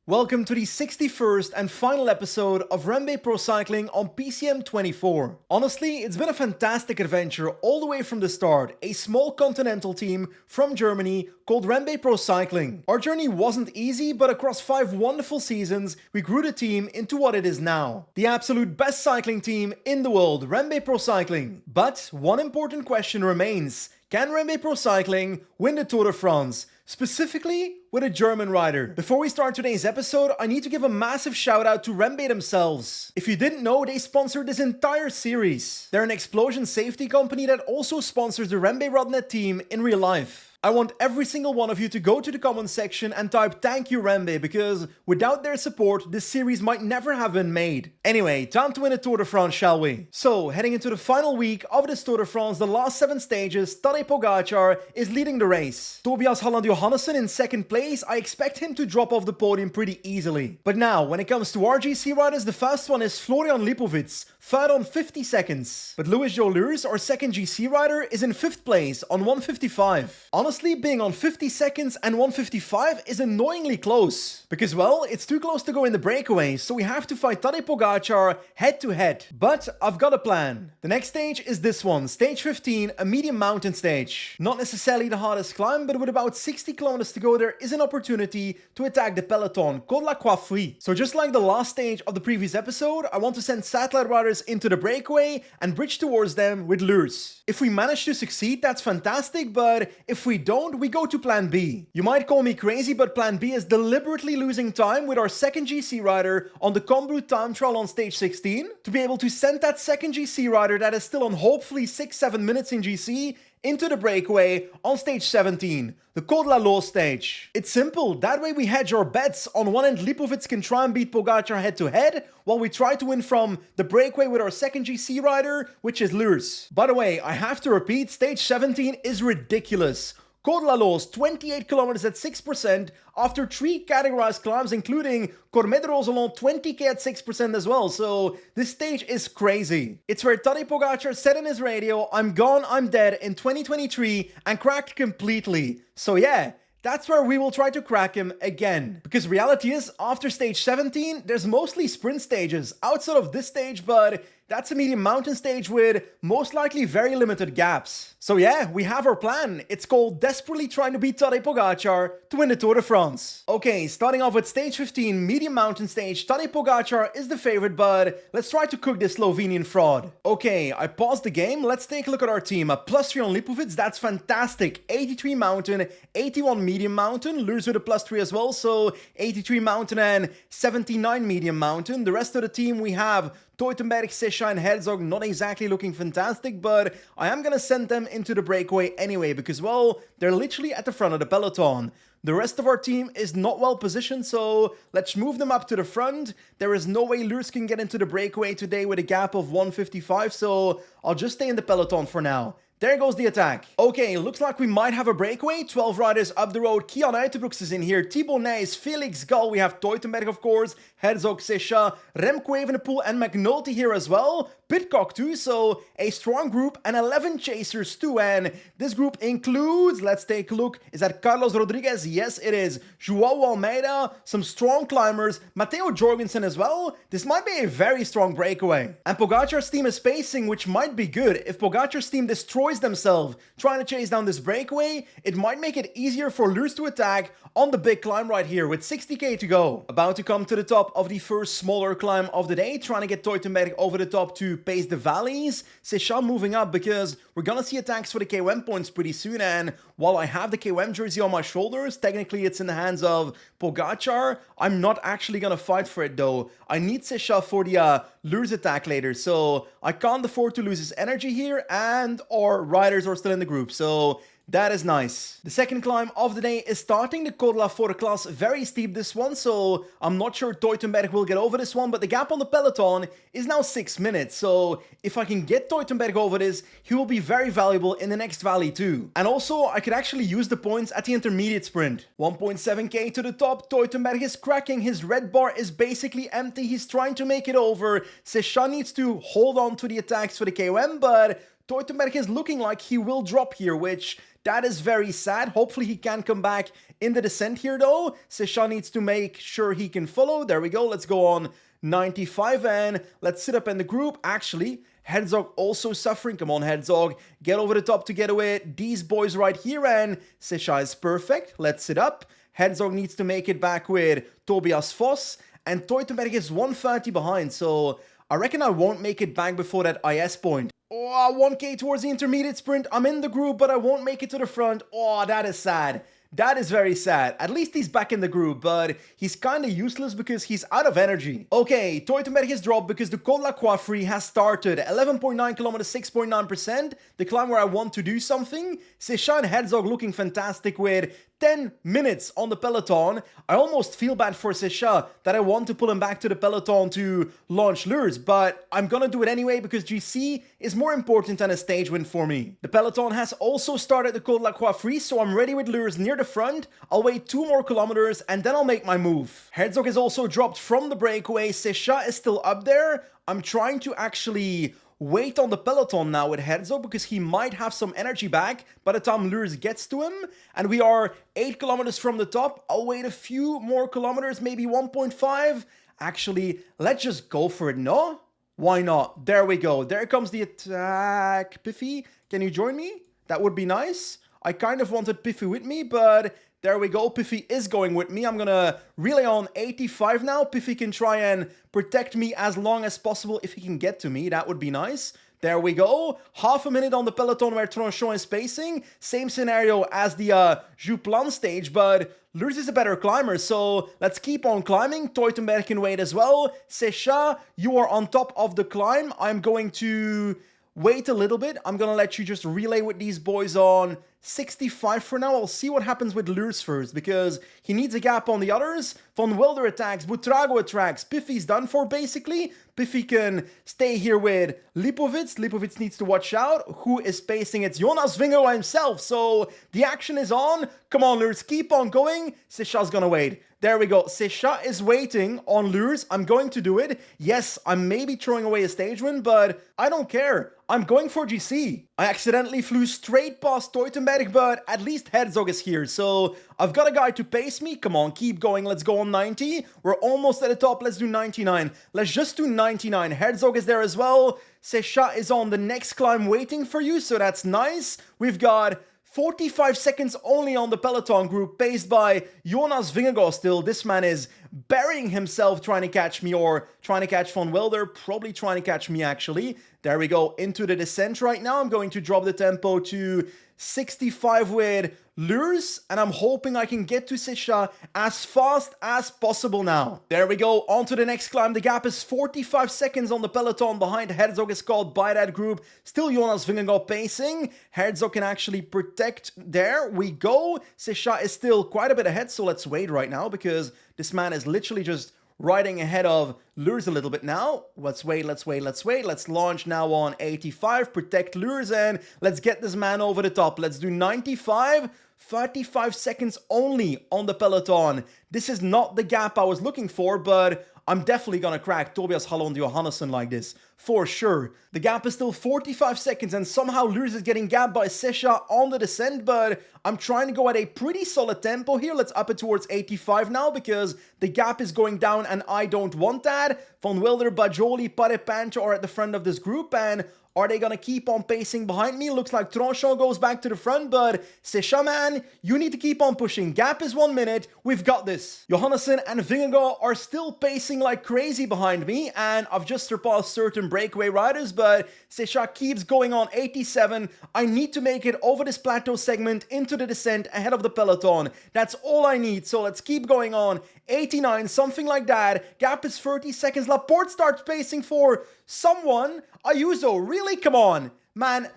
Welcome to the 61st and final episode of REMBE Pro Cycling on PCM 24. Honestly, it's been a fantastic adventure all the way from the start, a small continental team from Germany called REMBE Pro Cycling. Our journey wasn't easy, but across 5 wonderful seasons, we grew the team into what it is now. The absolute best cycling team in the world, REMBE Pro Cycling. But one important question remains. Can REMBE Pro Cycling win the Tour de France? Specifically with a German rider. Before we start today's episode, I need to give a massive shout out to REMBE themselves. If you didn't know, they sponsored this entire series. They're an explosion safety company that also sponsors the REMBE Rodnet team in real life. I want every single one of you to go to the comments section and type "Thank you REMBE" because without their support, this series might never have been made. Anyway, time to win a Tour de France, shall we? So, heading into the final week of this Tour de France, the last 7 stages, Tadej Pogačar is leading the race. Tobias Holland Johannesson in second place, I expect him to drop off the podium pretty easily. But now, when it comes to RGC riders, the first one is Florian Lipovic, third on 50 seconds. But Louis Joleurs, our second GC rider, is in 5th place on 155. Honestly, being on 50 seconds and 155 is annoyingly close. Because, well, it's too close to go in the breakaway, so we have to fight Tadej Pogačar head to head. But I've got a plan. The next stage is this one, stage 15, a medium mountain stage. Not necessarily the hardest climb, but with about 60 kilometers to go, there is an opportunity to attack the peloton, Col la Coiffurie. So just like the last stage of the previous episode, I want to send satellite riders into the breakaway and bridge towards them with lures. If we manage to succeed, that's fantastic, but if we don't, we go to plan B. You might call me crazy, but plan B is deliberately losing time with our second GC rider on the Combrou time trial on stage 16 to be able to send that second GC rider that is still on hopefully 6-7 minutes in GC into the breakaway on stage 17, the Col de la Loze stage. It's simple, that way we hedge our bets. On one end, Lipovic can try and beat Pogačar head to head, while we try to win from the breakaway with our second GC rider, which is Lurs. By the way, I have to repeat, stage 17 is ridiculous. Col de la Loze, 28 kilometers at 6% after 3 categorized climbs, including Cormet de Roselon, 20k at 6% as well. So this stage is crazy. It's where Tadej Pogačar said in his radio, "I'm gone, I'm dead" in 2023 and cracked completely. So yeah, that's where we will try to crack him again. Because reality is, after stage 17, there's mostly sprint stages outside of this stage, but that's a medium mountain stage with most likely very limited gaps. So yeah, we have our plan. It's called desperately trying to beat Tadej Pogačar to win the Tour de France. Okay, starting off with stage 15, medium mountain stage, Tadej Pogačar is the favorite, but let's try to cook this Slovenian fraud. Okay, I paused the game. Let's take a look at our team. A +3 on Lipovic, that's fantastic. 83 mountain, 81 medium mountain, Lurs with a +3 as well, so 83 mountain and 79 medium mountain. The rest of the team we have Teutenberg, Sesha and Herzog, not exactly looking fantastic, but I am gonna send them into the breakaway anyway because, well, they're literally at the front of the peloton. The rest of our team is not well positioned, so let's move them up to the front. There is no way Lurs can get into the breakaway today with a gap of 155, so I'll just stay in the peloton for now. There goes the attack. Okay, looks like we might have a breakaway. 12 riders up the road. Kian Uitenbroeks is in here. Thibaut Nys, Felix Gall. We have Teutenberg, of course. Herzog, Sesha, Remco Evenepoel and McNulty here as well. Pidcock too, so a strong group and 11 chasers too. And this group includes, let's take a look, is that Carlos Rodriguez? Yes, it is. Joao Almeida, some strong climbers, Matteo Jorgensen as well. This might be a very strong breakaway. And Pogačar's team is pacing, which might be good. If Pogačar's team destroys themselves trying to chase down this breakaway, it might make it easier for Lurs to attack on the big climb right here with 60k to go. About to come to the top of the first smaller climb of the day, trying to get Teutenberg over the top to pace the valleys. Sesha moving up because we're gonna see attacks for the KOM points pretty soon, and while I have the KOM jersey on my shoulders, technically it's in the hands of Pogačar. I'm not actually gonna fight for it though. I need Sesha for the Lurs attack later, so I can't afford to lose his energy here, and our riders are still in the group, so that is nice. The second climb of the day is starting, the Col de la Forclaz, very steep this one, so I'm not sure Teutenberg will get over this one, but the gap on the peloton is now 6 minutes, so if I can get Teutenberg over this, he will be very valuable in the next valley too. And also, I could actually use the points at the intermediate sprint. 1.7k to the top, Teutenberg is cracking, his red bar is basically empty, he's trying to make it over. Sesha needs to hold on to the attacks for the KOM, but Teutenberg is looking like he will drop here, which that is very sad. Hopefully he can come back in the descent here though. Sesha needs to make sure he can follow. There we go. Let's go on 95 and let's sit up in the group. Actually, Herzog also suffering. Come on, Herzog. Get over the top to get away. These boys right here and Sesha is perfect. Let's sit up. Herzog needs to make it back with Tobias Voss. And Teutenberg is 130 behind. So I reckon I won't make it back before that IS point. Oh, 1k towards the intermediate sprint. I'm in the group, but I won't make it to the front. Oh, that is sad. That is very sad. At least he's back in the group, but he's kind of useless because he's out of energy. Okay, Teutenberg has dropped because the Col La Coiffre has started. 11.9 kilometers, 6.9%. The climb where I want to do something. Sesha and Herzog looking fantastic with 10 minutes on the peloton. I almost feel bad for Sesha that I want to pull him back to the peloton to launch lures, but I'm gonna do it anyway because GC is more important than a stage win for me. The peloton has also started the Col La Coiffre, so I'm ready with lures near the front. I'll wait 2 more kilometers and then I'll make my move. Herzog is also dropped from the breakaway. Sesha is still up there. I'm trying to actually wait on the peloton now with Herzog because he might have some energy back by the time Lures gets to him. And we are 8 kilometers from the top. I'll wait a few more kilometers, maybe 1.5. Actually, let's just go for it, no? Why not? There we go. There comes the attack. Piffy, can you join me? That would be nice. I kind of wanted Piffy with me, but there we go. Piffy is going with me. I'm gonna relay on 85 now. Piffy can try and protect me as long as possible if he can get to me. That would be nice. There we go. Half a minute on the peloton where Tronchon is pacing. Same scenario as the Jouplan stage, but Lurs is a better climber, so let's keep on climbing. Teutenberg can wait as well. Sesha, you are on top of the climb. I'm going to wait a little bit. I'm gonna let you just relay with these boys on 65 for now. I'll see what happens with Lurs first, because he needs a gap on the others. Von Wilder attacks, Butrago attacks. Piffy's done for, basically. Piffy can stay here with Lipovic. Lipovic needs to watch out. Who is pacing? It's Jonas Vingegaard himself. So the action is on. Come on, Lurs, keep on going. Sesha's gonna wait. There we go. Sesha is waiting on Lurs. I'm going to do it. Yes, I'm maybe throwing away a stage win, but I don't care. I'm going for GC. I accidentally flew straight past Teutenberg, but at least Herzog is here. So I've got a guy to pace me. Come on, keep going. Let's go on 90. We're almost at the top. Let's do 99. Let's just do 99. Herzog is there as well. Sesha is on the next climb waiting for you, so that's nice. We've got 45 seconds only on the peloton group, paced by Jonas Vingegaard still. This man is burying himself trying to catch me, or trying to catch Von Wilder. Probably trying to catch me, actually. There we go, into the descent right now. I'm going to drop the tempo to 65 with Lurs, and I'm hoping I can get to Sesha as fast as possible now. There we go, on to the next climb. The gap is 45 seconds on the peloton behind. Herzog is caught by that group. Still Jonas Vingegaard pacing. Herzog can actually protect. There we go. Sesha is still quite a bit ahead, so let's wait right now, because this man is literally just riding ahead of Lurs a little bit now. Let's wait, let's wait, let's wait. Let's launch now on 85, protect Lurs, and let's get this man over the top. Let's do 95, 35 seconds only on the peloton. This is not the gap I was looking for, but I'm definitely gonna crack Tobias Hallon Johannesson like this, for sure. The gap is still 45 seconds, and somehow Lurs is getting gapped by Sesha on the descent, but I'm trying to go at a pretty solid tempo here. Let's up it towards 85 now, because the gap is going down, and I don't want that. Von Wilder, Bajoli, Pare Pancho are at the front of this group, and are they gonna keep on pacing behind me? Looks like Tronchon goes back to the front, but Sesha, man, you need to keep on pushing. Gap is 1 minute. We've got this. Johannesson and Vingegaard are still pacing like crazy behind me, and I've just surpassed certain breakaway riders, but Sesha keeps going on 87. I need to make it over this plateau segment into the descent ahead of the peloton. That's all I need, so let's keep going on. 89, something like that. Gap is 30 seconds. Laporte starts pacing for someone. Ayuso, really? Come on. Man,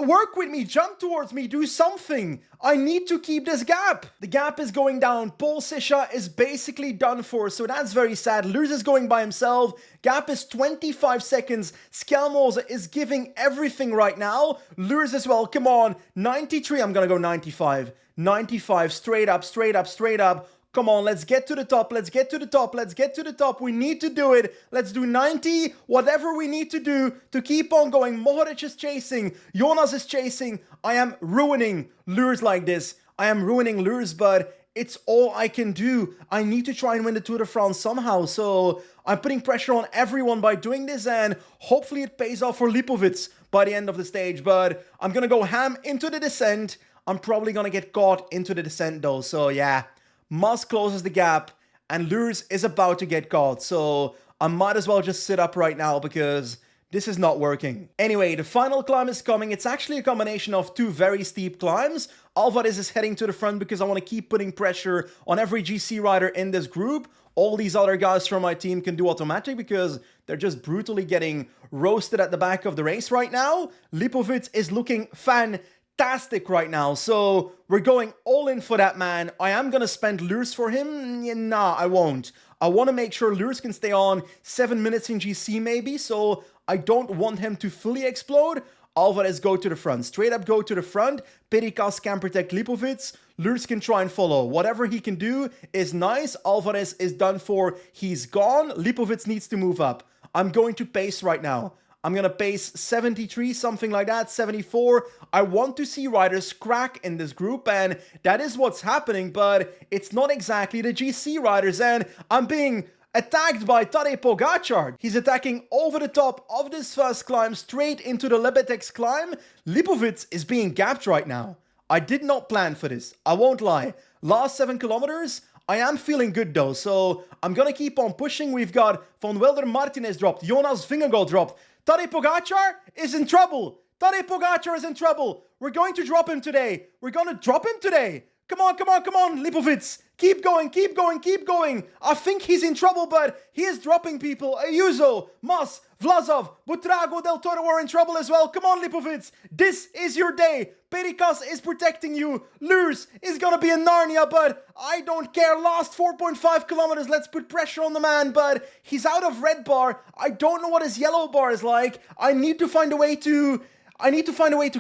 work with me, jump towards me, do something. I need to keep this gap. The gap is going down. Paul Sesha is basically done for, so that's very sad. Lurs is going by himself. Gap is 25 seconds. Skelmose is giving everything right now. Lurs as well, come on. 93, I'm gonna go 95. 95, straight up, straight up, straight up. Come on, let's get to the top. Let's get to the top. Let's get to the top. We need to do it. Let's do 90. Whatever we need to do to keep on going. Mohoric is chasing. Jonas is chasing. I am ruining lures like this. I am ruining lures, but it's all I can do. I need to try and win the Tour de France somehow. So I'm putting pressure on everyone by doing this, and hopefully it pays off for Lipovic by the end of the stage. But I'm going to go ham into the descent. I'm probably going to get caught into the descent though. So yeah, Mas closes the gap and Lurs is about to get caught. So I might as well just sit up right now because this is not working. Anyway, the final climb is coming. It's actually a combination of two very steep climbs. Alvarez is heading to the front because I want to keep putting pressure on every GC rider in this group. All these other guys from my team can do automatic because they're just brutally getting roasted at the back of the race right now. Lipovic is looking fantastic right now. So we're going all in for that man. I am going to spend Lurs for him. Nah, I won't. I want to make sure Lurs can stay on 7 minutes in GC maybe. So I don't want him to fully explode. Alvarez go to the front. Straight up go to the front. Perikas can protect Lipovic. Lurs can try and follow. Whatever he can do is nice. Alvarez is done for. He's gone. Lipovic needs to move up. I'm going to pace right now. I'm going to pace 73, something like that, 74. I want to see riders crack in this group, and that is what's happening, but it's not exactly the GC riders, and I'm being attacked by Tadej Pogačar. He's attacking over the top of this first climb, straight into the Lebedex climb. Lipovic is being gapped right now. I did not plan for this. I won't lie. Last 7 kilometers, I am feeling good though, so I'm gonna keep on pushing. We've got Van Wilder Martinez dropped, Jonas Vingegaard dropped. Tadej Pogačar is in trouble. Tadej Pogačar is in trouble. We're going to drop him today. We're gonna drop him today. Come on, come on, come on, Lipovic. Keep going, keep going, keep going. I think he's in trouble, but he is dropping people. Ayuso, Mas, Vlasov, Butrago, Del Toro are in trouble as well. Come on, Lipovic. This is your day. Perikas is protecting you. Lurs is gonna be in Narnia, but I don't care. Last 4.5 kilometers. Let's put pressure on the man, but he's out of red bar. I don't know what his yellow bar is like. I need to find a way to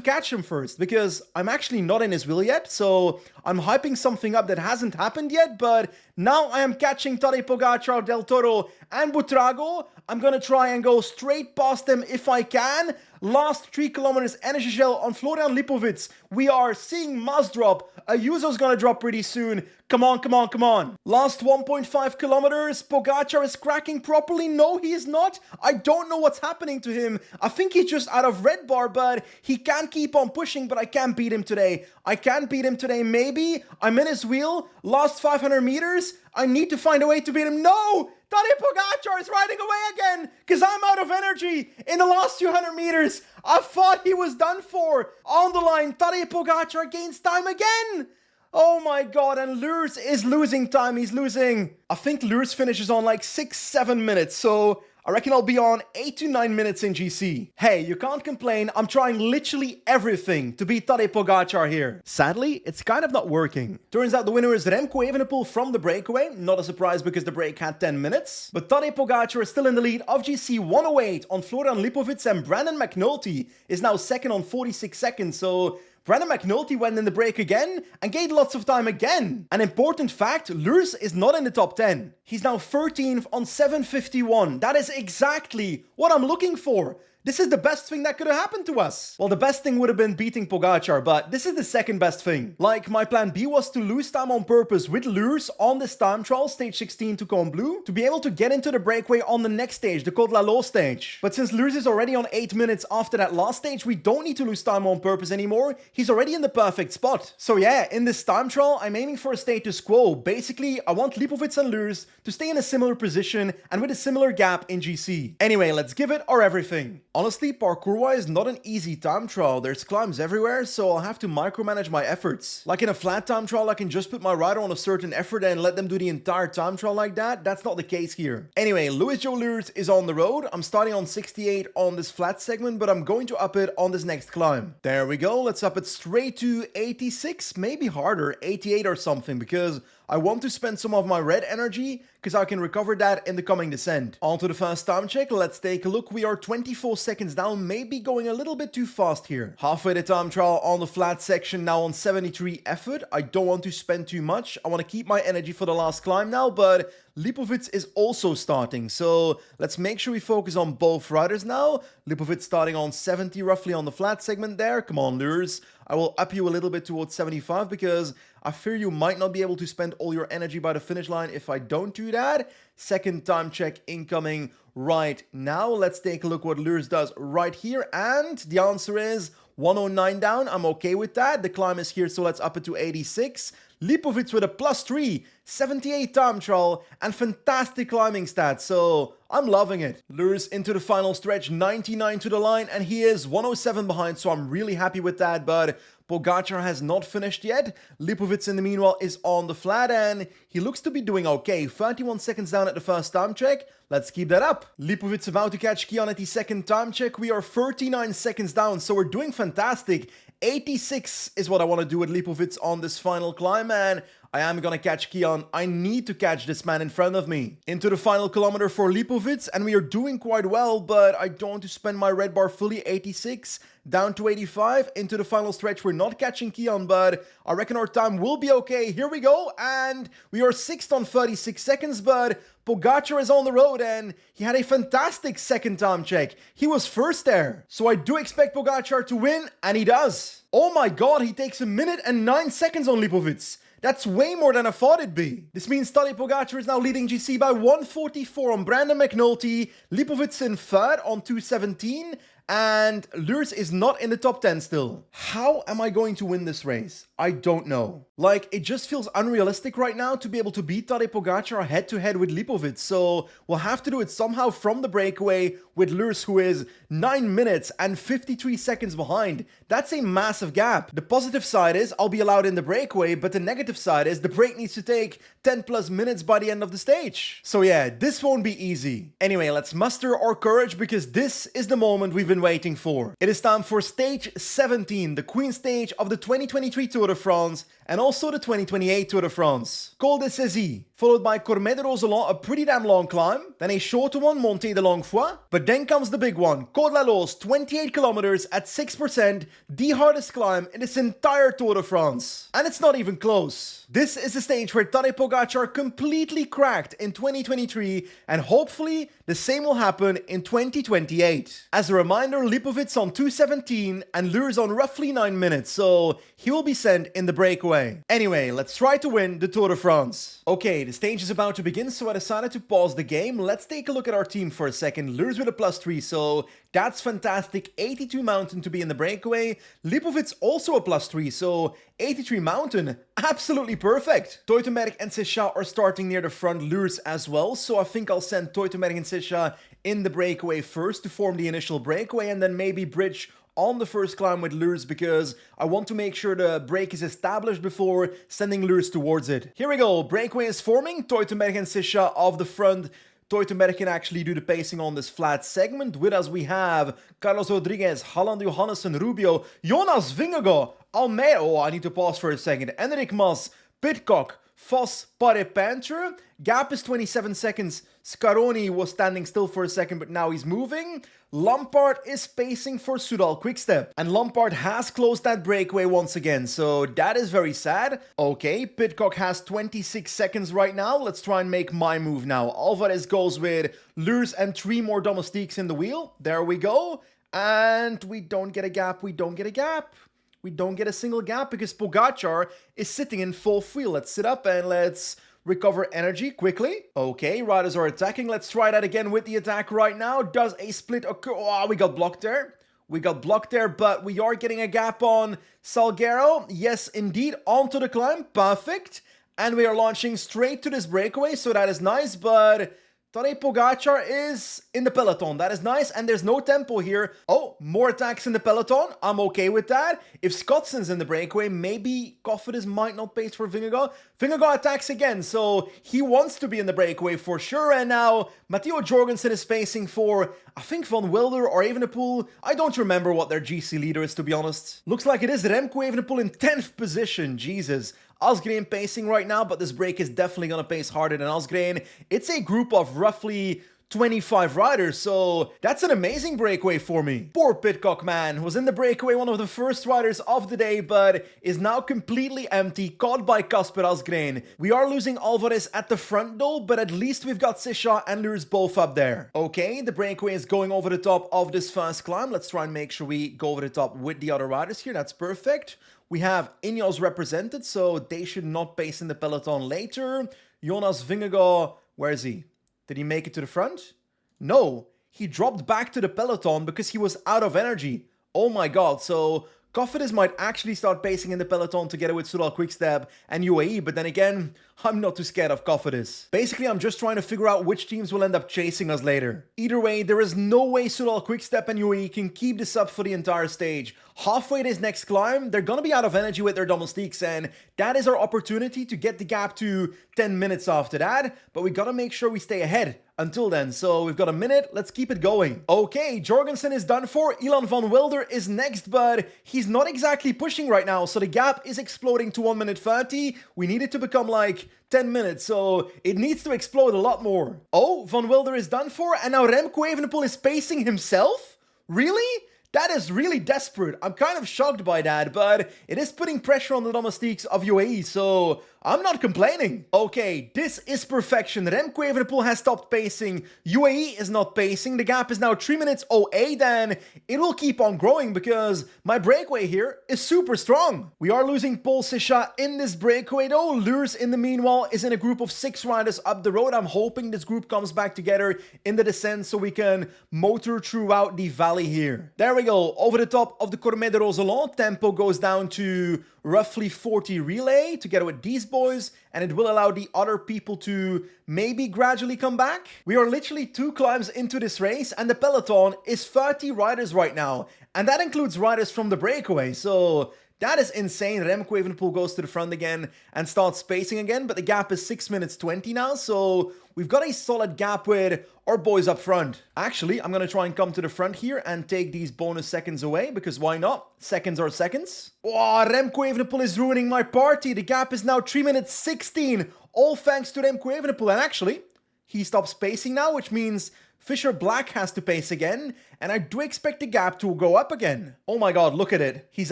catch him first, because I'm actually not in his wheel yet, so I'm hyping something up that hasn't happened yet, but now I am catching Tadej Pogačar, Del Toro, and Butrago. I'm gonna try and go straight past them if I can. Last 3 kilometers, energy gel on Florian Lipovic. We are seeing Mas drop. Ayuso's gonna drop pretty soon. Come on, come on, come on. Last 1.5 kilometers. Pogačar is cracking properly. No, he is not. I don't know what's happening to him. I think he's just out of red bar, but he can keep on pushing, but I can't beat him today. I can't beat him today, maybe. I'm in his wheel. Last 500 meters. I need to find a way to beat him. No! Tadej Pogačar is riding away again because I'm out of energy in the last 200 meters. I thought he was done for. On the line, Tadej Pogačar gains time again. Oh my god, and Lurs is losing time. He's losing. I think Lurs finishes on like 6-7 minutes, so I reckon I'll be on 8 to 9 minutes in GC. Hey, you can't complain. I'm trying literally everything to beat Tadej Pogačar here. Sadly, it's kind of not working. Turns out the winner is Remco Evenepoel from the breakaway. Not a surprise because the break had 10 minutes. But Tadej Pogačar is still in the lead of GC 108 on Florian Lipovic, and Brandon McNulty is now second on 46 seconds. So Brandon McNulty went in the break again and gained lots of time again. An important fact, Lurs is not in the top 10. He's now 13th on 7:51. That is exactly what I'm looking for. This is the best thing that could have happened to us. Well, the best thing would have been beating Pogačar, but this is the second best thing. Like, my plan B was to lose time on purpose with Lurs on this time trial, stage 16 to Combloux, to be able to get into the breakaway on the next stage, the Côte Lalo stage. But since Lurs is already on 8 minutes after that last stage, we don't need to lose time on purpose anymore. He's already in the perfect spot. So yeah, in this time trial, I'm aiming for a status quo. Basically, I want Lipovic and Lurs to stay in a similar position and with a similar gap in GC. Anyway, let's give it our everything. Honestly, parkour-wise, not an easy time trial. There's climbs everywhere, so I'll have to micromanage my efforts. Like in a flat time trial, I can just put my rider on a certain effort and let them do the entire time trial like that. That's not the case here. Anyway, Louis Joe Lurs is on the road. I'm starting on 68 on this flat segment, but I'm going to up it on this next climb. There we go. Let's up it straight to 86, maybe harder, 88 or something, because I want to spend some of my red energy because I can recover that in the coming descent. On to the first time check, let's take a look. We are 24 seconds down, maybe going a little bit too fast here. Halfway the time trial on the flat section, now on 73 effort. I don't want to spend too much. I want to keep my energy for the last climb now, but Lipovic is also starting, so let's make sure we focus on both riders now. Lipovic starting on 70 roughly on the flat segment there. Come on, Lures. I will up you a little bit towards 75 because I fear you might not be able to spend all your energy by the finish line if I don't do that. Second time check incoming right now. Let's take a look what Lures does right here, and the answer is 109 down. I'm okay with that. The climb is here, so let's up it to 86. Lipovic with a +3, 78 time trial, and fantastic climbing stats, so I'm loving it. Lures into the final stretch, 99 to the line, and he is 107 behind, so I'm really happy with that, but Pogačar has not finished yet. Lipovic, in the meanwhile, is on the flat, and he looks to be doing okay. 31 seconds down at the first time check. Let's keep that up. Lipovic about to catch Kian at the second time check. We are 39 seconds down, so we're doing fantastic. 86 is what I want to do with Lipovic on this final climb, and I am gonna catch Kian. I need to catch this man in front of me. Into the final kilometer for Lipovic, and we are doing quite well, but I don't want to spend my red bar fully. 86 down to 85. Into the final stretch, we're not catching Kian, but I reckon our time will be okay. Here we go, and we are 6th on 36 seconds, but Pogačar is on the road, and he had a fantastic second time check. He was first there. So I do expect Pogačar to win, and he does. Oh my god, he takes 1 minute and 9 seconds on Lipovic. That's way more than I thought it'd be. This means Tadej Pogačar is now leading GC by 144 on Brandon McNulty, Lipovic in third on 217, and Lurs is not in the top 10 still. How am I going to win this race? I don't know. Like, it just feels unrealistic right now to be able to beat Tadej Pogačar head-to-head with Lipovic, so we'll have to do it somehow from the breakaway with Lurs, who is 9 minutes and 53 seconds behind. That's a massive gap. The positive side is I'll be allowed in the breakaway, but the negative side is the break needs to take 10 plus minutes by the end of the stage. So yeah, this won't be easy. Anyway, let's muster our courage because this is the moment we've been waiting for. It is time for stage 17, the Queen stage of the 2023 Tour de France and also the 2028 Tour de France. Col de Cézanne, followed by Cormet de Roseland, a pretty damn long climb, then a shorter one, Montée de Longuefoy, but then comes the big one, Col de la Loze, 28 kilometers at 6%, the hardest climb in this entire Tour de France. And it's not even close. This is the stage where Tadej Pogačar completely cracked in 2023, and hopefully the same will happen in 2028. As a reminder, Lipovic on 2:17 and Lurs on roughly 9 minutes, so he will be sent in the breakaway. Anyway, let's try to win the Tour de France. Okay, the stage is about to begin, so I decided to pause the game. Let's take a look at our team for a second. Lurs with a +3, so that's fantastic. 82 Mountain to be in the breakaway. Lipovic also a +3, so 83 Mountain, absolutely perfect. Teutenberg and Sisha are starting near the front, Lurs as well, so I think I'll send Teutenberg and Sisha in the breakaway first to form the initial breakaway, and then maybe bridge on the first climb with Lurs because I want to make sure the break is established before sending Lurs towards it. Here we go, breakaway is forming, Teutenberg and Sisha off the front. Teutenberg can actually do the pacing on this flat segment. With us we have Carlos Rodriguez, Halland Johannessen, Rubio, Jonas Vingegaard, Almeida, oh I need to pause for a second, Enric Mas, Pidcock, Vos, Paré, Panther. Gap is 27 seconds. Scaroni was standing still for a second, but now he's moving. Lampard is pacing for Soudal Quickstep. And Lampard has closed that breakaway once again, so that is very sad. Okay, Pidcock has 26 seconds right now. Let's try and make my move now. Alvarez goes with Lurs and 3 more domestiques in the wheel. There we go. And we don't get a gap, we don't get a gap. We don't get a single gap because Pogačar is sitting in full wheel. Let's sit up and let's recover energy quickly. Okay, riders are attacking. Let's try that again with the attack right now. Does a split occur? Oh, we got blocked there. We got blocked there, but we are getting a gap on Salguero. Yes, indeed, onto the climb. Perfect. And we are launching straight to this breakaway, so that is nice, but Tadej Pogačar is in the peloton. That is nice, and there's no tempo here. Oh, more attacks in the peloton. I'm okay with that. If Scottson's in the breakaway, maybe Cofidis might not pace for Vingegaard. Vingegaard attacks again, so he wants to be in the breakaway for sure. And now Matteo Jorgensen is pacing for, I think, Van Wilder or Evenepoel. I don't remember what their GC leader is, to be honest. Looks like it is Remco Evenepoel in 10th position. Jesus. Asgreen pacing right now, but this break is definitely going to pace harder than Asgreen. It's a group of roughly 25 riders, so that's an amazing breakaway for me. Poor Pitcock, man, was in the breakaway, one of the first riders of the day, but is now completely empty, caught by Kasper Asgreen. We are losing Alvarez at the front though, but at least we've got Sisha and Lures both up there. Okay, the breakaway is going over the top of this first climb. Let's try and make sure we go over the top with the other riders here. That's perfect. We have Ineos represented, so they should not pace in the peloton later. Jonas Vingegaard, where is he? Did he make it to the front? No, he dropped back to the peloton because he was out of energy. Oh my god, so Cofidis might actually start pacing in the peloton together with Soudal Quickstep and UAE, but then again, I'm not too scared of Cofidis. Basically, I'm just trying to figure out which teams will end up chasing us later. Either way, there is no way Soudal Quickstep and UAE can keep this up for the entire stage. Halfway this next climb, they're gonna be out of energy with their domestiques, and that is our opportunity to get the gap to 10 minutes after that, but we gotta make sure we stay ahead until then. So we've got a minute, let's keep it going. Okay, Jorgensen is done for, Ilan van Wilder is next, but he's not exactly pushing right now, so the gap is exploding to 1 minute 30. We need it to become like 10 minutes, so it needs to explode a lot more. Oh, Van Wilder is done for, and now Remco Evenepoel is pacing himself? Really? That is really desperate. I'm kind of shocked by that, but it is putting pressure on the domestiques of UAE, so I'm not complaining. Okay, this is perfection. Remco Evenepoel has stopped pacing. UAE is not pacing. The gap is now 3 minutes 08, and it will keep on growing because my breakaway here is super strong. We are losing Paul Sisha in this breakaway though. Lures in the meanwhile is in a group of 6 riders up the road. I'm hoping this group comes back together in the descent so we can motor throughout the valley here. There we go. Over the top of the Cormet de Roseland, tempo goes down to roughly 40 relay together with these boys, and it will allow the other people to maybe gradually come back. We are literally 2 climbs into this race, and the peloton is 30 riders right now, and that includes riders from the breakaway, so that is insane. Remco Evenepoel goes to the front again and starts pacing again, but the gap is 6 minutes 20 now, so we've got a solid gap with our boys up front. Actually, I'm gonna try and come to the front here and take these bonus seconds away, because why not? Seconds are seconds. Oh, Remco Evenepoel is ruining my party. The gap is now 3 minutes 16, all thanks to Remco Evenepoel, and actually, he stops pacing now, which means Fisher Black has to pace again, and I do expect the gap to go up again. Oh my god, look at it. He's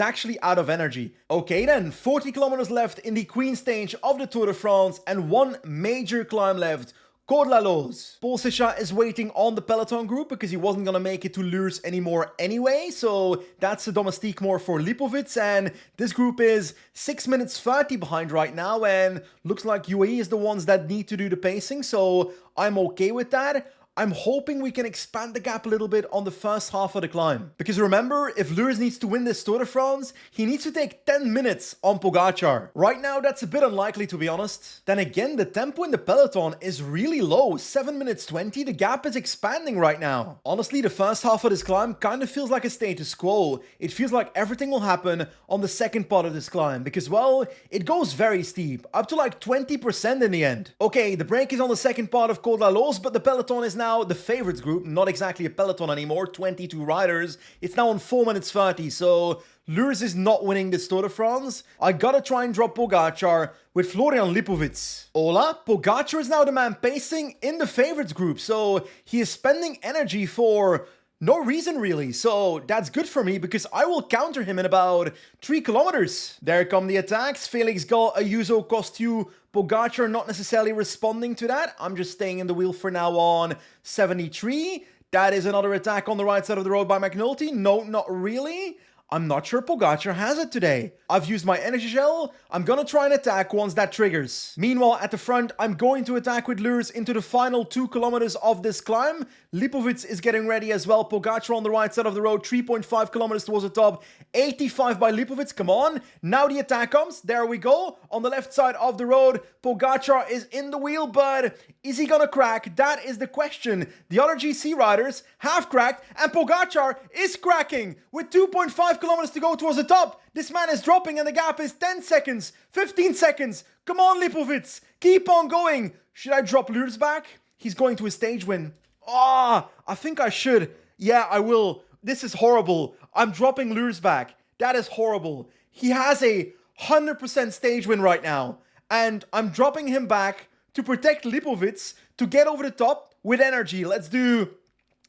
actually out of energy. Okay then, 40 kilometers left in the Queen stage of the Tour de France, and 1 major climb left. Col la Loze. Paul Sisha is waiting on the peloton group because he wasn't gonna make it to Lures anymore anyway, so that's a domestique more for Lipovic, and this group is 6 minutes 30 behind right now, and looks like UAE is the ones that need to do the pacing, so I'm okay with that. I'm hoping we can expand the gap a little bit on the first half of the climb. Because remember, if Lures needs to win this Tour de France, he needs to take 10 minutes on Pogacar. Right now, that's a bit unlikely to be honest. Then again, the tempo in the peloton is really low. 7 minutes 20, the gap is expanding right now. Honestly, the first half of this climb kind of feels like a status quo. It feels like everything will happen on the second part of this climb. Because, well, it goes very steep. Up to like 20% in the end. Okay, the break is on the second part of Col la Loze, but the peloton is now the favorites group, not exactly a peloton anymore, 22 riders. It's now on 4 minutes 30, so Lures is not winning this Tour de France. I gotta try and drop Pogacar with Florian Lipovic. Hola, Pogacar is now the man pacing in the favorites group, so he is spending energy for no reason really, so that's good for me because I will counter him in about 3 kilometers. There come the attacks. Felix Gall, Ayuso, Costiu, Pogacar not necessarily responding to that. I'm just staying in the wheel for now on 73. That is another attack on the right side of the road by McNulty. No, not really. I'm not sure Pogacar has it today. I've used my energy gel. I'm gonna try and attack once that triggers. Meanwhile, at the front, I'm going to attack with Lures into the final 2 kilometers of this climb. Lipovic is getting ready as well. Pogacar on the right side of the road, 3.5 kilometers towards the top. 85 by Lipovic, come on. Now the attack comes. There we go. On the left side of the road, Pogacar is in the wheel, but is he gonna crack? That is the question. The other GC riders have cracked, and Pogacar is cracking with 2.5 kilometers to go towards the top. This man is dropping and the gap is 10 seconds, 15 seconds. Come on, Lipovic, keep on going. Should I drop Lures back? He's going to a stage win. Ah, I think I should. Yeah, I will. This is horrible. I'm dropping Lures back. That is horrible. He has a 100% stage win right now. And I'm dropping him back to protect Lipovic to get over the top with energy. Let's do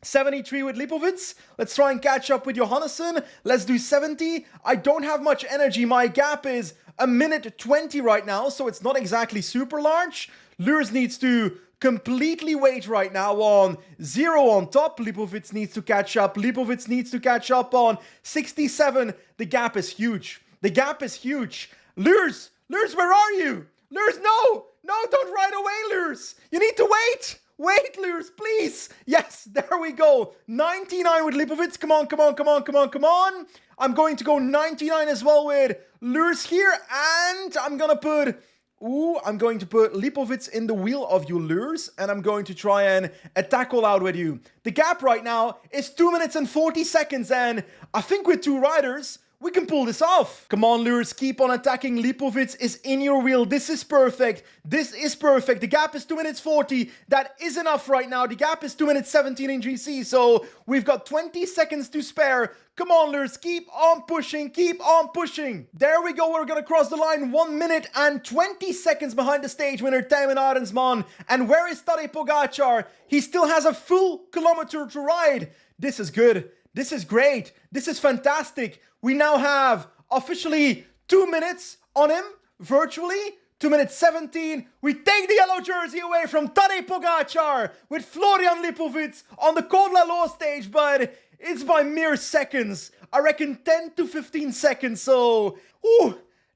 73 with Lipovic. Let's try and catch up with Johannesson. Let's do 70. I don't have much energy. My gap is a minute 20 right now, so it's not exactly super large. Lurs needs to completely wait right now on 0 on top. Lipovic needs to catch up. Lipovic needs to catch up on 67. The gap is huge. The gap is huge. Lurs, where are you? Lurs, no, don't ride away, Lurs. You need to wait. Wait, Lurs, please. Yes, there we go. 99 with Lipovic. Come on. I'm going to go 99 as well with Lurs here. And I'm going to put Lipovic in the wheel of you, Lurs. And I'm going to try and attack all out with you. The gap right now is 2 minutes and 40 seconds. And I think with 2 riders, we can pull this off. Come on, Lurs, keep on attacking. Lipovic is in your wheel. This is perfect. The gap is 2 minutes 40. That is enough right now. The gap is 2 minutes 17 in GC. So we've got 20 seconds to spare. Come on, Lurs, keep on pushing. There we go. We're going to cross the line. 1 minute and 20 seconds behind the stage winner, Tijmen Arensman. And where is Tadej Pogacar? He still has a full kilometer to ride. This is good. This is great. This is fantastic. We now have officially 2 minutes on him, virtually. 2 minutes 17. We take the yellow jersey away from Tadej Pogacar with Florian Lipovic on the Côte de la Loire stage, but it's by mere seconds. I reckon 10 to 15 seconds, so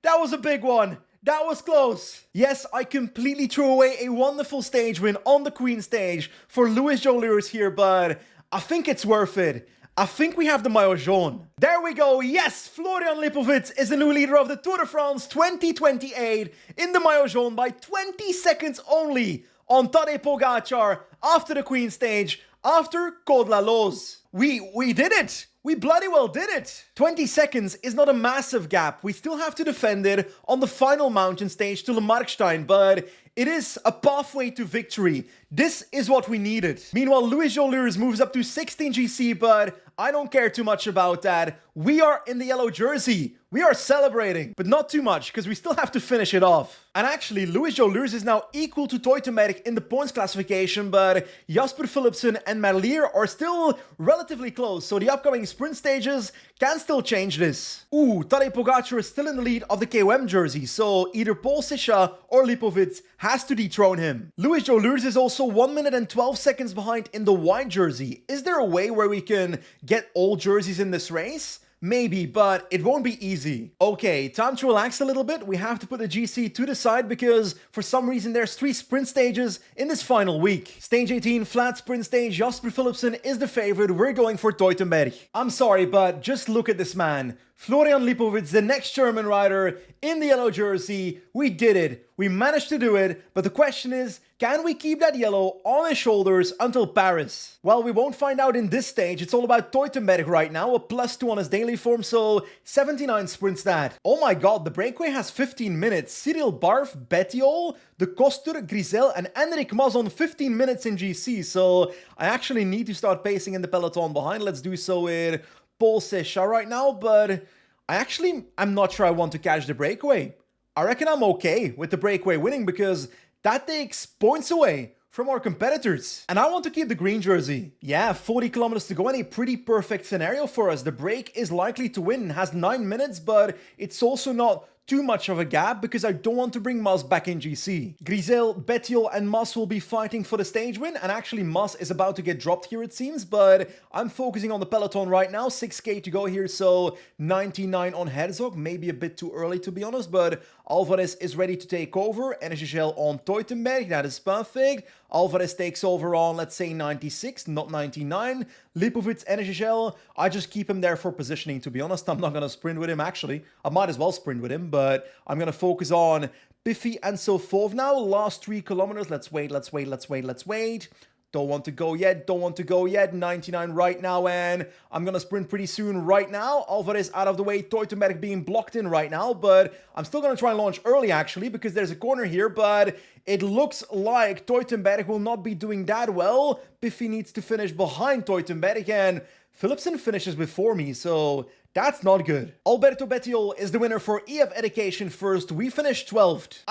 that was a big one. That was close. Yes, I completely threw away a wonderful stage win on the Queen stage for Louis Joleurs here, but I think it's worth it. I think we have the maillot jaune. There we go. Yes, Florian Lipovic is the new leader of the Tour de France 2028 in the maillot jaune by 20 seconds only on Tadej Pogacar after the Queen stage, after Côte de la Loire. We did it. We bloody well did it. 20 seconds is not a massive gap. We still have to defend it on the final mountain stage to Le Markstein, but it is a pathway to victory. This is what we needed. Meanwhile, Louis Joleurs moves up to 16 GC, but I don't care too much about that. We are in the yellow jersey. We are celebrating, but not too much, because we still have to finish it off. And actually, Louis Joleurs is now equal to Teutenberg in the points classification, but Jasper Philipsen and Merlier are still relatively close, so the upcoming sprint stages can still change this. Tadej Pogacar is still in the lead of the KOM jersey, so either Paul Sischa or Lipovic has to dethrone him. Louis Joleurs is also 1 minute and 12 seconds behind in the white jersey. Is there a way where we can get all jerseys in this race? Maybe, but it won't be easy. Okay, time to relax a little bit. We have to put the GC to the side because for some reason there's 3 sprint stages in this final week. Stage 18, flat sprint stage, Jasper Philipsen is the favorite. We're going for Teutenberg. I'm sorry, but just look at this man. Florian Lipovic, the next German rider in the yellow jersey. We did it. We managed to do it. But the question is, can we keep that yellow on his shoulders until Paris? Well, we won't find out in this stage. It's all about Teutenberg right now. A +2 on his daily form, so 79 sprint stat. Oh my god, the breakaway has 15 minutes. Cyril Barf, Bettiol, De Koster, Grisel, and Enric Mas on 15 minutes in GC. So I actually need to start pacing in the peloton behind. Let's do so with Paul Sischa right now, but I'm not sure I want to catch the breakaway. I reckon I'm okay with the breakaway winning because that takes points away from our competitors. And I want to keep the green jersey. Yeah, 40 kilometers to go and a pretty perfect scenario for us. The break is likely to win, has 9 minutes, but it's also not too much of a gap because I don't want to bring Mas back in GC. Grisel, Bettiol and Mas will be fighting for the stage win, and actually Mas is about to get dropped here it seems, but I'm focusing on the peloton right now. 6k to go here, so 99 on Herzog, maybe a bit too early to be honest, but Alvarez is ready to take over. NSGL on Teutenberg, that is perfect. Alvarez takes over on, let's say, 96, not 99. Lipovic, NSGL, I just keep him there for positioning, to be honest. I'm not going to sprint with him, actually. I might as well sprint with him, but I'm going to focus on Piffy and so forth now. Last 3 kilometers. Let's wait. Don't want to go yet. 99 right now, and I'm gonna sprint pretty soon right now. Alvarez out of the way, Teutenberg being blocked in right now, but I'm still gonna try and launch early actually, because there's a corner here, but it looks like Teutenberg will not be doing that well. Biffy needs to finish behind Teutenberg, and Philipsen finishes before me, so that's not good. Alberto Bettiol is the winner for EF Education first. We finished 12th.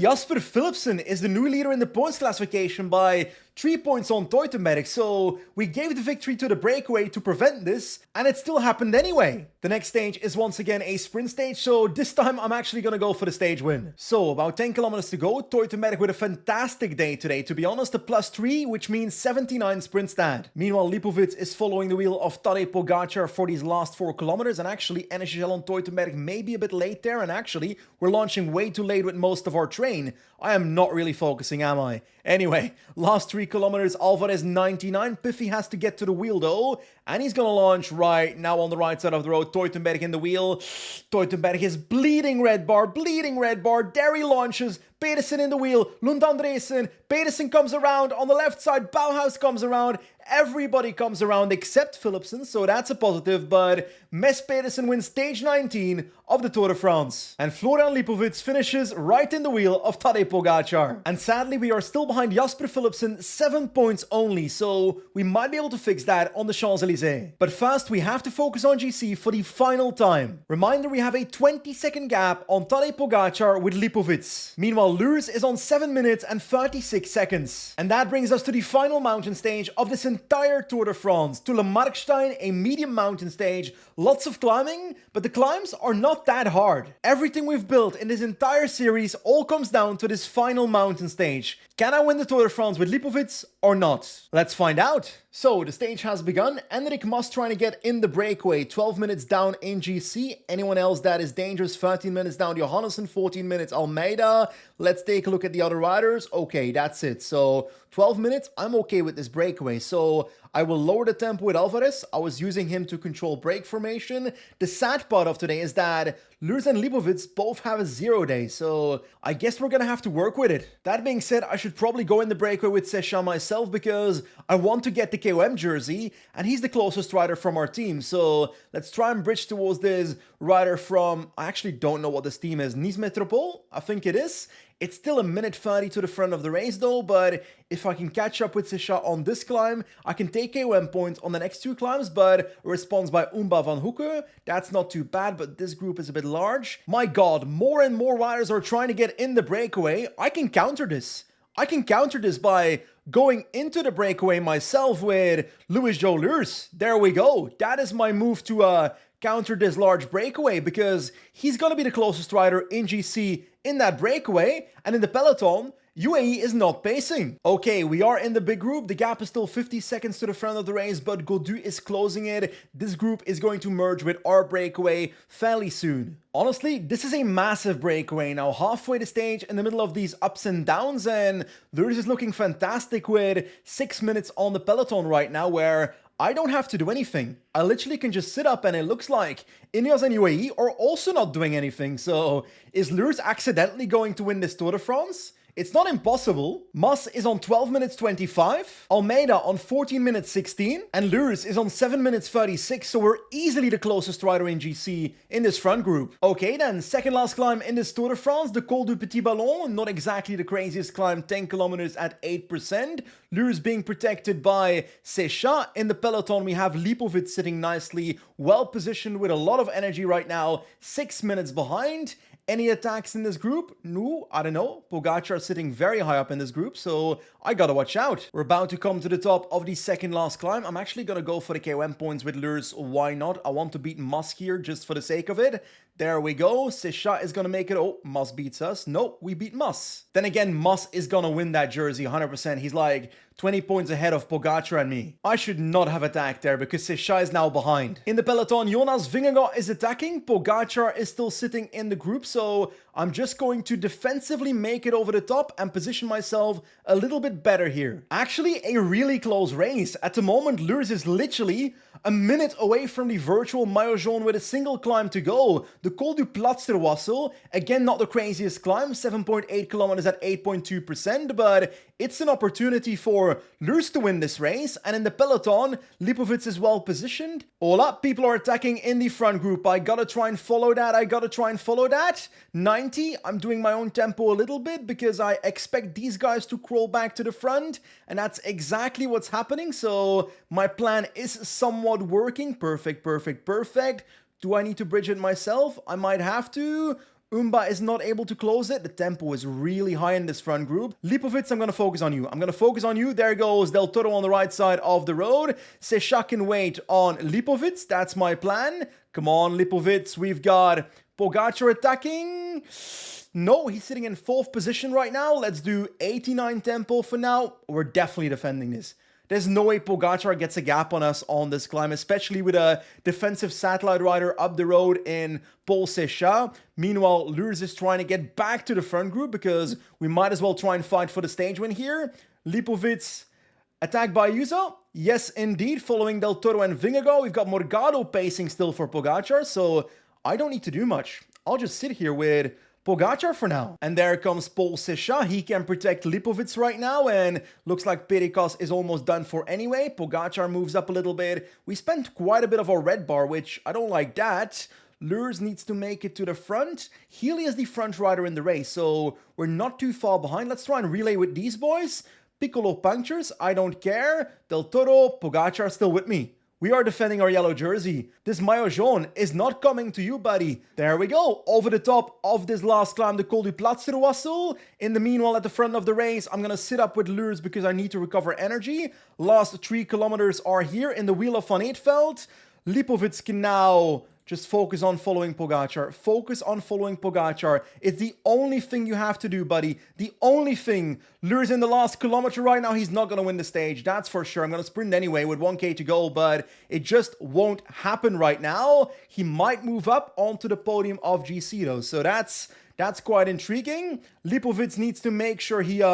Jasper Philipsen is the new leader in the points classification by 3 points on Teutenberg, so we gave the victory to the breakaway to prevent this, and it still happened anyway. The next stage is once again a sprint stage, so this time I'm actually gonna go for the stage win. So, about 10 kilometers to go, Teutenberg with a fantastic day today. To be honest, a +3, which means 79 sprint stat. Meanwhile, Lipovic is following the wheel of Tadej Pogacar for these last 4 kilometers, and actually NSGL on Teutenberg may be a bit late there, and actually, we're launching way too late with most of our train. I am not really focusing, am I? Anyway, last 3 kilometers, Alvarez 99. Piffy has to get to the wheel though, and he's gonna launch right now on the right side of the road. Teutenberg in the wheel. Teutenberg is bleeding red bar. There he launches. Pedersen in the wheel. Lund Andresen. Pedersen comes around. On the left side, Bauhaus comes around. Everybody comes around except Philipsen, so that's a positive, but Mess Pedersen wins stage 19 of the Tour de France. And Florian Lipovic finishes right in the wheel of Tadej Pogacar. And sadly, we are still behind Jasper Philipsen, 7 points only, so we might be able to fix that on the Champs-Élysées. But first, we have to focus on GC for the final time. Reminder, we have a 20-second gap on Tadej Pogacar with Lipovic. Meanwhile, Lurs is on 7 minutes and 36 seconds. And that brings us to the final mountain stage of this entire Tour de France, to Le Markstein, a medium mountain stage. Lots of climbing, but the climbs are not that hard. Everything we've built in this entire series all comes down to this final mountain stage. Can I win the Tour de France with Lipovic or not? Let's find out. So, the stage has begun. Enric Mas trying to get in the breakaway. 12 minutes down in GC. Anyone else that is dangerous? 13 minutes down Johannesson. 14 minutes Almeida. Let's take a look at the other riders. Okay, that's it. So, 12 minutes. I'm okay with this breakaway. So, I will lower the tempo with Alvarez. I was using him to control brake formation. The sad part of today is that Lurs and Lipovic both have a 0 day. So, I guess we're gonna have to work with it. That being said, I should probably go in the breakaway with Sesha myself because I want to get the KOM jersey and he's the closest rider from our team. So let's try and bridge towards this rider from, I actually don't know what this team is, Nice Metropole, I think it is. It's still a minute 30 to the front of the race though, but if I can catch up with Sesha on this climb, I can take KOM points on the next 2 climbs, but a response by Umba van Hoeken, that's not too bad, but this group is a bit large. My god, more and more riders are trying to get in the breakaway. I can counter this. I can counter this by going into the breakaway myself with Louis Joe Lurs. There we go. That is my move to counter this large breakaway because he's going to be the closest rider in GC in that breakaway, and in the peloton, UAE is not pacing. Okay, we are in the big group. The gap is still 50 seconds to the front of the race, but Gaudu is closing it. This group is going to merge with our breakaway fairly soon. Honestly, this is a massive breakaway now, halfway the stage in the middle of these ups and downs, and Lurs is looking fantastic with 6 minutes on the peloton right now, where I don't have to do anything. I literally can just sit up and it looks like Ineos and UAE are also not doing anything. So is Lurs accidentally going to win this Tour de France? It's not impossible. Mas is on 12 minutes 25, Almeida on 14 minutes 16, and Lurs is on 7 minutes 36, so we're easily the closest rider in GC in this front group. Okay then, second last climb in this Tour de France, the Col du Petit Ballon, not exactly the craziest climb, 10 kilometers at 8%. Lurs being protected by Sesha. In the peloton we have Lipovic sitting nicely, well positioned with a lot of energy right now, 6 minutes behind. Any attacks in this group? No, I don't know. Pogacar sitting very high up in this group, so I gotta watch out. We're about to come to the top of the second last climb. I'm actually gonna go for the KOM points with Lurs. Why not? I want to beat Musk here just for the sake of it. There we go. Sesha is gonna make it. Oh, Mus beats us. No, we beat Mus. Then again, Mus is gonna win that jersey 100%. He's like 20 points ahead of Pogacar and me. I should not have attacked there because Sesha is now behind. In the peloton, Jonas Vingegaard is attacking. Pogacar is still sitting in the group, so I'm just going to defensively make it over the top and position myself a little bit better here. Actually, a really close race. At the moment, Lurs is literally a minute away from the virtual maillot jaune with a single climb to go. The Col du Platzterwassel, again not the craziest climb, 7.8 kilometers at 8.2%, but it's an opportunity for Lurs to win this race, and in the peloton, Lipovic is well positioned. Hola, people are attacking in the front group. I gotta try and follow that. 90, I'm doing my own tempo a little bit because I expect these guys to crawl back to the front, and that's exactly what's happening, so my plan is somewhat working. Perfect. Do I need to bridge it myself? I might have to. Umba is not able to close it. The tempo is really high in this front group. Lipovic, I'm going to focus on you. There goes Del Toro on the right side of the road. Sechak can wait on Lipovic. That's my plan. Come on, Lipovic. We've got Pogacar attacking. No, he's sitting in 4th position right now. Let's do 89 tempo for now. We're definitely defending this. There's no way Pogacar gets a gap on us on this climb, especially with a defensive satellite rider up the road in Paul Sechak. Meanwhile, Lurs is trying to get back to the front group because we might as well try and fight for the stage win here. Lipovic attacked by Ayuso. Yes, indeed. Following Del Toro and Vingegaard, we've got Morgado pacing still for Pogacar, so I don't need to do much. I'll just sit here with Pogacar for now. And there comes Paul Sechak. He can protect Lipovic right now, and looks like Pericos is almost done for anyway. Pogacar moves up a little bit. We spent quite a bit of our red bar, which I don't like that. Lurs needs to make it to the front. Healy is the front rider in the race, so we're not too far behind. Let's try and relay with these boys. Piccolo punctures, I don't care. Del Toro, Pogacar still with me. We are defending our yellow jersey. This maillot jaune is not coming to you, buddy. There we go. Over the top of this last climb, the Col du Platzterwassel. In the meanwhile, at the front of the race, I'm going to sit up with Lurs because I need to recover energy. Last 3 kilometers are here in the Wheel of Van Eetveld. Lipovic can now just focus on following Pogacar. It's the only thing you have to do, buddy. The only thing. Lurs in the last kilometer right now. He's not going to win the stage. That's for sure. I'm going to sprint anyway with 1k to go, but it just won't happen right now. He might move up onto the podium of GC though. So that's quite intriguing. Lipovic needs to make sure he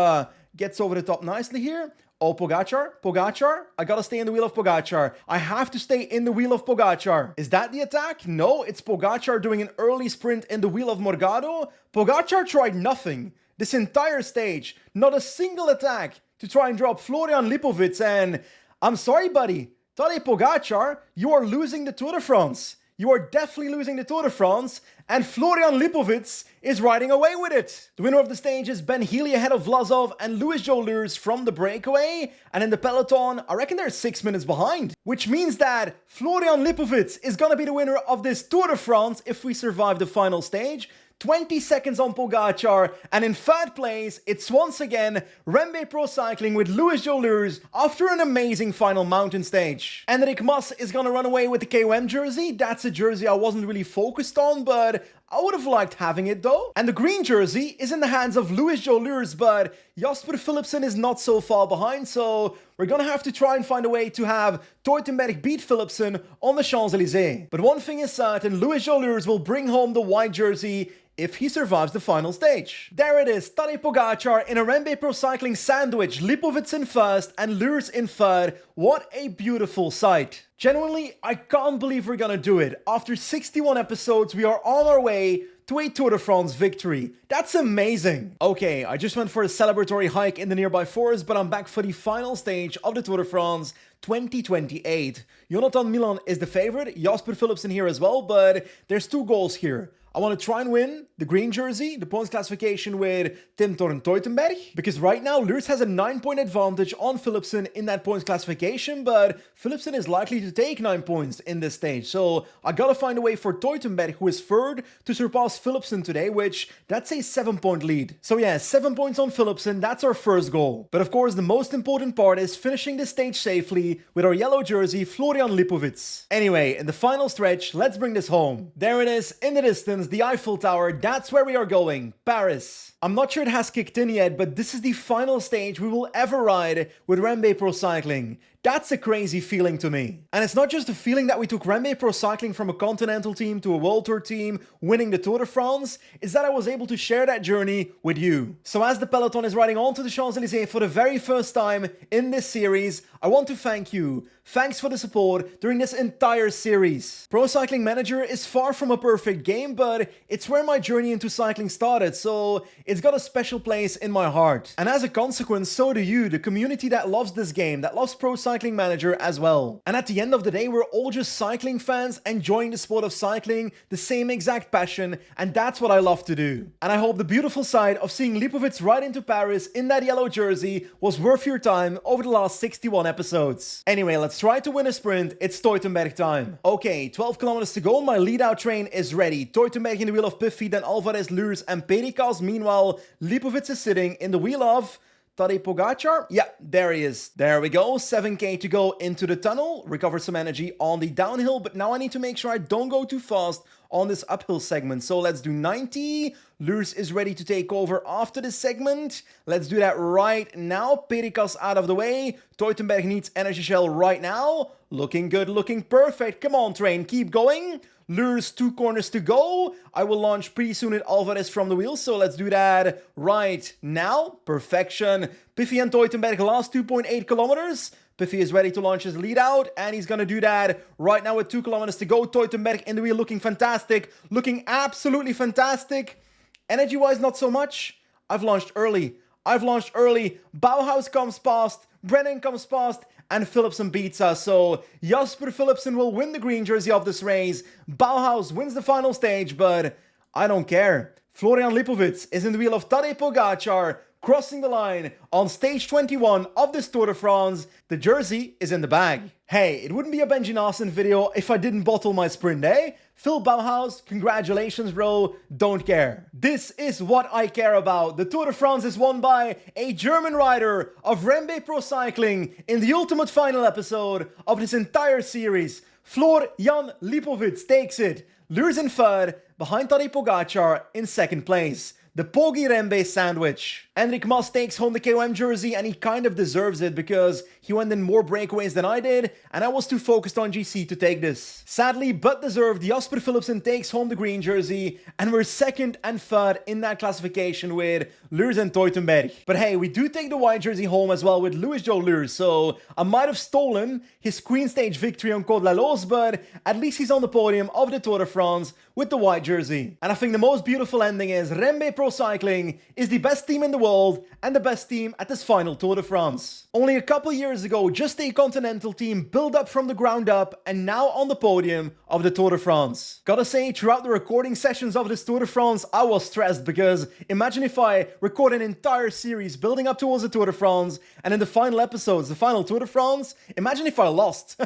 gets over the top nicely here. Oh, Pogacar, I gotta stay in the wheel of Pogacar. I have to stay in the wheel of Pogacar. Is that the attack? No, it's Pogacar doing an early sprint in the wheel of Morgado. Pogacar tried nothing this entire stage. Not a single attack to try and drop Florian Lipovic, and I'm sorry, buddy. Tadej Pogacar, you are losing the Tour de France. You are definitely losing the Tour de France, and Florian Lipovic is riding away with it. The winner of the stage is Ben Healy ahead of Vlasov and Louis-Jo Lurs from the breakaway, and in the peloton, I reckon they're 6 minutes behind, which means that Florian Lipovic is gonna be the winner of this Tour de France if we survive the final stage. 20 seconds on Pogacar, and in 3rd place, it's once again REMBE Pro Cycling with Louis-Jo Lurs after an amazing final mountain stage. Enric Mas is gonna run away with the KOM jersey. That's a jersey I wasn't really focused on, but I would have liked having it though. And the green jersey is in the hands of Louis-Jo Lurs, but Jasper Philipsen is not so far behind, so we're gonna have to try and find a way to have Teutenberg beat Philipsen on the Champs-Élysées. But one thing is certain, Louis-Jo Lurs will bring home the white jersey if he survives the final stage. There it is, Tadej Pogacar in a REMBE Pro Cycling sandwich, Lipovic in 1st and Lurs in 3rd. What a beautiful sight. Genuinely, I can't believe we're gonna do it. After 61 episodes, we are on our way to a Tour de France victory. That's amazing. Okay, I just went for a celebratory hike in the nearby forest, but I'm back for the final stage of the Tour de France 2028. Jonathan Milan is the favorite, Jasper Philipsen here as well, but there's 2 goals here. I want to try and win the green jersey, the points classification with Tim Thorn Teutenberg, because right now Lurs has a 9-point advantage on Philipsen in that points classification, but Philipsen is likely to take 9 points in this stage. So I gotta find a way for Teutenberg, who is 3rd, to surpass Philipsen today, which that's a 7-point lead. So yeah, 7 points on Philipsen, that's our first goal. But of course, the most important part is finishing this stage safely with our yellow jersey, Florian Lipovic. Anyway, in the final stretch, let's bring this home. There it is in the distance. The Eiffel Tower, that's where we are going, Paris. I'm not sure it has kicked in yet, but this is the final stage we will ever ride with REMBE Pro Cycling. That's a crazy feeling to me. And it's not just a feeling that we took REMBE Pro Cycling from a continental team to a World Tour team, winning the Tour de France, it's that I was able to share that journey with you. So as the peloton is riding onto the Champs-Élysées for the very first time in this series, I want to thank you. Thanks for the support during this entire series. Pro Cycling Manager is far from a perfect game, but it's where my journey into cycling started, so it's got a special place in my heart. And as a consequence, so do you, the community that loves this game, that loves Pro Cycling Manager as well. And at the end of the day, we're all just cycling fans enjoying the sport of cycling, the same exact passion, and that's what I love to do. And I hope the beautiful sight of seeing Lipovic ride into Paris in that yellow jersey was worth your time over the last 61 episodes. Anyway, let's try to win a sprint. It's Teutenberg time. Okay, 12 kilometers to go. My lead-out train is ready. Teutenberg in the wheel of Piffy, then Alvarez, Lurs, and Perikas. Meanwhile, Lipovic is sitting in the wheel of Tadej Pogacar? Yeah, there he is. There we go, 7k to go into the tunnel. Recover some energy on the downhill, but now I need to make sure I don't go too fast on this uphill segment. So let's do 90. Lurs is ready to take over after this segment. Let's do that right now. Perikas out of the way. Teutenberg needs energy shell right now. Looking good, looking perfect. Come on, train, keep going. Lurs, 2 corners to go. I will launch pretty soon at Alvarez from the wheel, so let's do that right now. Perfection. Piffy and Teutenberg last 2.8 kilometers. Piffy is ready to launch his lead out, and he's gonna do that right now with 2 kilometers to go. Teutenberg in the wheel looking fantastic, looking absolutely fantastic. Energy-wise, not so much. I've launched early. Bauhaus comes past, Brennan comes past, and Philipsen beats us. So Jasper Philipsen will win the green jersey of this race. Bauhaus wins the final stage, but I don't care. Florian Lipovic is in the wheel of Tadej Pogacar, crossing the line on stage 21 of this Tour de France. The jersey is in the bag. Hey, it wouldn't be a Benji Nassen video if I didn't bottle my sprint, eh? Phil Bauhaus, congratulations, bro. Don't care. This is what I care about. The Tour de France is won by a German rider of REMBE Pro Cycling in the ultimate final episode of this entire series. Florian Lipovic takes it. Lurs in third, behind Tadej Pogacar in second place. The Poggi REMBE sandwich. Enric Mas takes home the KOM jersey, and he kind of deserves it because he went in more breakaways than I did, and I was too focused on GC to take this. Sadly, but deserved, Jasper Philipsen takes home the green jersey, and we're second and third in that classification with Lurs and Teutenberg. But hey, we do take the white jersey home as well with Louis Joe Lurs, so I might have stolen his Queen Stage victory on Côte d'Alos, but at least he's on the podium of the Tour de France with the white jersey. And I think the most beautiful ending is REMBE Pro Cycling is the best team in the world and the best team at this final Tour de France. Only a couple years ago, just a continental team built up from the ground up and now on the podium of the Tour de France. Gotta say, throughout the recording sessions of this Tour de France, I was stressed because imagine if I record an entire series building up towards the Tour de France and in the final episodes, the final Tour de France, imagine if I lost.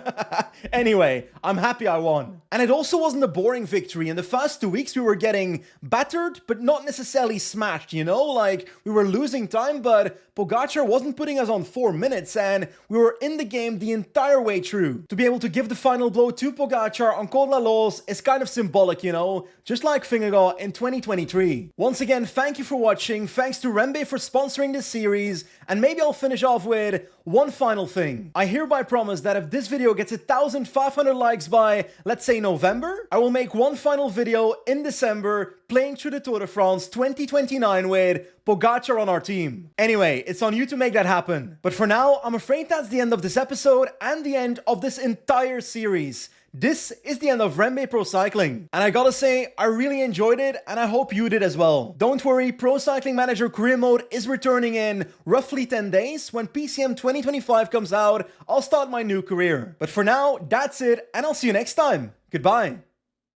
Anyway, I'm happy I won. And it also wasn't a boring victory. In the first 2 weeks, we were getting battered, but not necessarily smashed, you know? Like, we were losing time, but Pogacar wasn't putting us on 4 minutes, and we were in the game the entire way through. To be able to give the final blow to Pogacar on Côte d'Alos is kind of symbolic, you know? Just like Vingegaard in 2023. Once again, thank you for watching, thanks to REMBE for sponsoring this series, and maybe I'll finish off with one final thing. I hereby promise that if this video gets 1,500 likes by, let's say, November, I will make one final video in December playing through the Tour de France 2029 with Pogacar on our team. Anyway, it's on you to make that happen. But for now, I'm afraid that's the end of this episode and the end of this entire series. This is the end of REMBE Pro Cycling. And I gotta say, I really enjoyed it and I hope you did as well. Don't worry, Pro Cycling Manager Career Mode is returning in roughly 10 days. When PCM 2025 comes out, I'll start my new career. But for now, that's it and I'll see you next time. Goodbye.